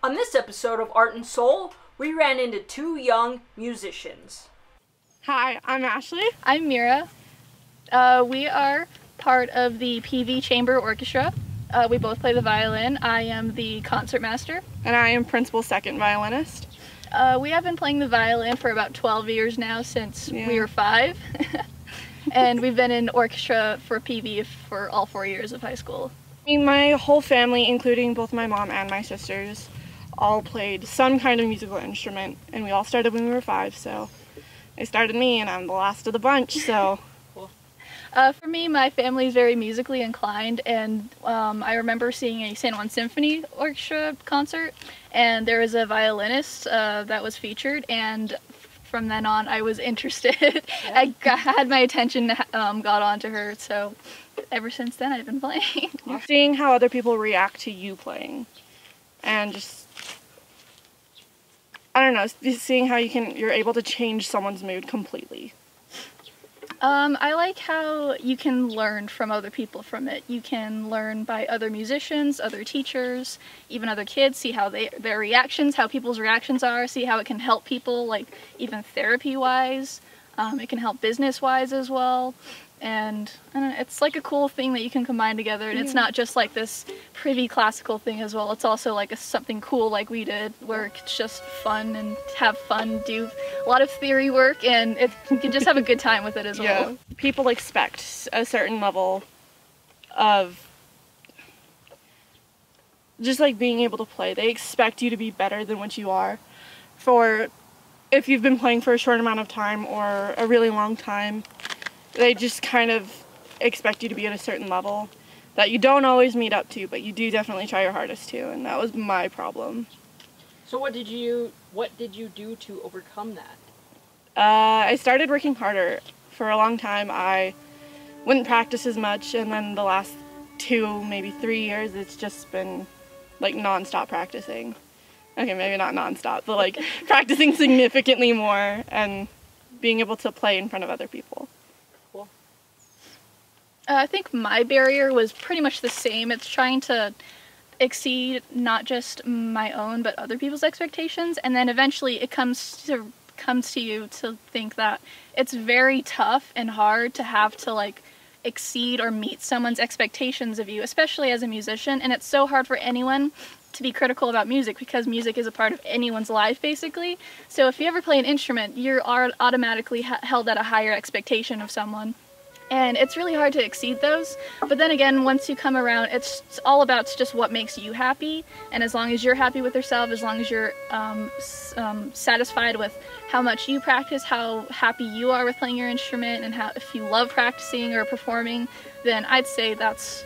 On this episode of Art and Soul, we ran into two young musicians. Hi, I'm Ashley. I'm Mira. We are part of the PV Chamber Orchestra. We both play the violin. I am the concertmaster. And I am principal second violinist. We have been playing the violin for about 12 years now, since we were 5. And we've been in orchestra for PV for all 4 years of high school. I mean, my whole family, including both my mom and my sisters, all played some kind of musical instrument, and we all started when we were 5, so they started me, and I'm the last of the bunch, so. For me, my family is very musically inclined, and I remember seeing a San Juan Symphony Orchestra concert, and there was a violinist that was featured, and from then on I was interested. I had my attention got onto her, so ever since then I've been playing. Seeing how other people react to you playing, and just, I don't know, seeing how you're able to change someone's mood completely. I like how you can learn from other people from it. You can learn by other musicians, other teachers, even other kids, see how their reactions, how people's reactions are, see how it can help people, like even therapy-wise. It can help business-wise as well. And I don't know, it's like a cool thing that you can combine together, and it's not just like this pretty classical thing as well. It's also like something cool like we did, where it's just fun and have fun, do a lot of theory work, and you can just have a good time with it as well. People expect a certain level of just like being able to play. They expect you to be better than what you are. If you've been playing for a short amount of time or a really long time, they just kind of expect you to be at a certain level that you don't always meet up to, but you do definitely try your hardest to, and that was my problem. So what did you do to overcome that? I started working harder. For a long time I wouldn't practice as much, and then the last 2, maybe 3 years, it's just been like non-stop practicing. Okay, maybe not non-stop, but like practicing significantly more and being able to play in front of other people. I think my barrier was pretty much the same. It's trying to exceed not just my own but other people's expectations, and then eventually it comes to you to think that it's very tough and hard to have to like exceed or meet someone's expectations of you, especially as a musician. And it's so hard for anyone to be critical about music, because music is a part of anyone's life basically. So if you ever play an instrument, you're automatically held at a higher expectation of someone. And it's really hard to exceed those, but then again, once you come around, it's all about just what makes you happy, and as long as you're happy with yourself, as long as you're satisfied with how much you practice, how happy you are with playing your instrument, and if you love practicing or performing, then I'd say that's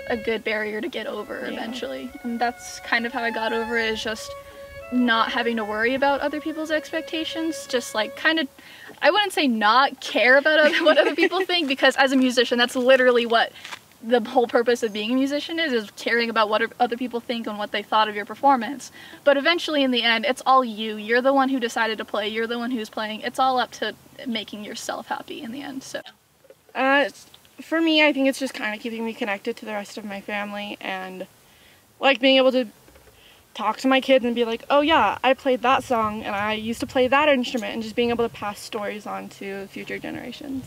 a good barrier to get over eventually. And that's kind of how I got over it, is just not having to worry about other people's expectations, just like kind of, I wouldn't say not care about what other people think, because as a musician, that's literally what the whole purpose of being a musician is caring about what other people think and what they thought of your performance. But eventually, in the end, it's all you. You're the one who decided to play. You're the one who's playing. It's all up to making yourself happy in the end. So, for me, I think it's just kind of keeping me connected to the rest of my family, and like being able to talk to my kids and be like, oh yeah, I played that song and I used to play that instrument, and just being able to pass stories on to future generations.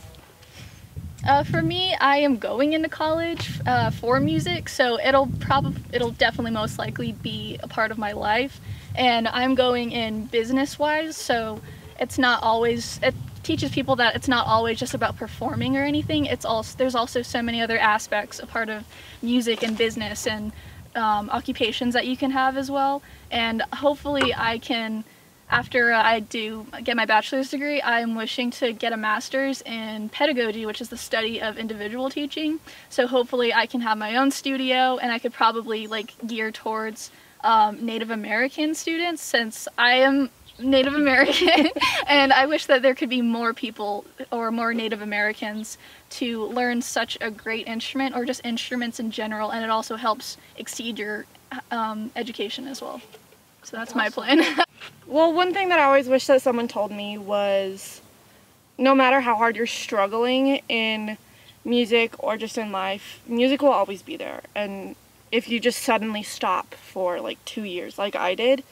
For me, I am going into college for music, so it'll definitely most likely be a part of my life, and I'm going in business-wise, so it's not always, it teaches people that it's not always just about performing or anything. There's also so many other aspects a part of music and business and occupations that you can have as well. And hopefully I can, after I do get my bachelor's degree, I'm wishing to get a master's in pedagogy, which is the study of individual teaching. So hopefully I can have my own studio, and I could probably like gear towards Native American students, since I am Native American and I wish that there could be more people or more Native Americans to learn such a great instrument, or just instruments in general, and it also helps exceed your education as well. So that's my plan. Well, one thing that I always wish that someone told me was, no matter how hard you're struggling in music or just in life, music will always be there, and if you just suddenly stop for like 2 years like I did,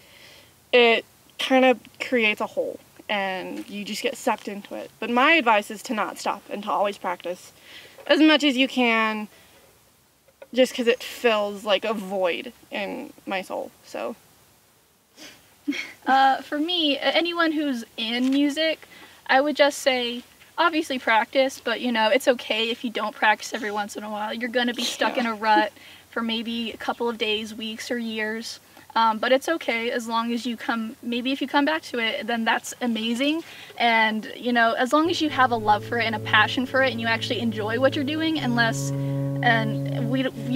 it kind of creates a hole and you just get sucked into it. But my advice is to not stop and to always practice as much as you can, just because it fills like a void in my soul. So for me, anyone who's in music, I would just say obviously practice, but you know, it's okay if you don't practice every once in a while. You're going to be stuck in a rut for maybe a couple of days, weeks, or years. But it's okay as long as you maybe if you come back to it, then that's amazing. And, you know, as long as you have a love for it and a passion for it and you actually enjoy what you're doing, you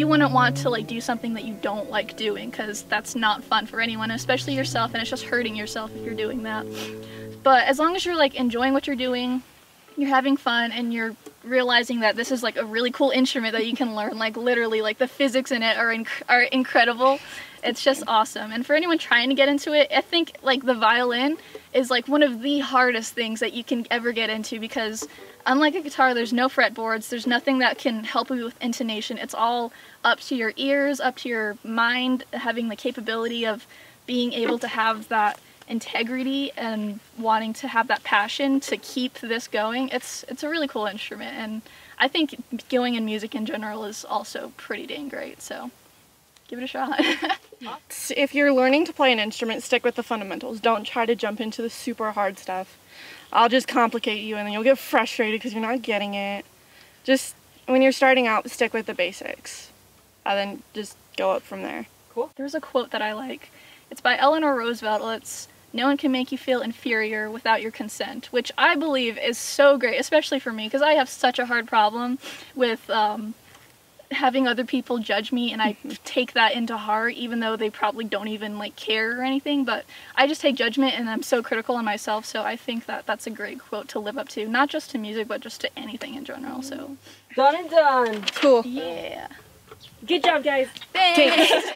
wouldn't want to like do something that you don't like doing, because that's not fun for anyone, especially yourself, and it's just hurting yourself if you're doing that. But as long as you're like enjoying what you're doing, you're having fun, and you're realizing that this is like a really cool instrument that you can learn, like literally like the physics in it are incredible. It's just awesome. And for anyone trying to get into it, I think like the violin is like one of the hardest things that you can ever get into, because unlike a guitar, there's no fretboards, there's nothing that can help you with intonation. It's all up to your ears, up to your mind, having the capability of being able to have that integrity and wanting to have that passion to keep this going. It's a really cool instrument, and I think going in music in general is also pretty dang great, so give it a shot. If you're learning to play an instrument, stick with the fundamentals. Don't try to jump into the super hard stuff. I'll just complicate you and then you'll get frustrated because you're not getting it. Just when you're starting out, stick with the basics and then just go up from there. Cool. There's a quote that I like. It's by Eleanor Roosevelt. It's, "No one can make you feel inferior without your consent," which I believe is so great, especially for me, because I have such a hard problem with having other people judge me, and I take that into heart, even though they probably don't even like care or anything. But I just take judgment, and I'm so critical on myself, so I think that that's a great quote to live up to, not just to music, but just to anything in general. So Done and done. Cool. yeah. Good job, guys. Thanks.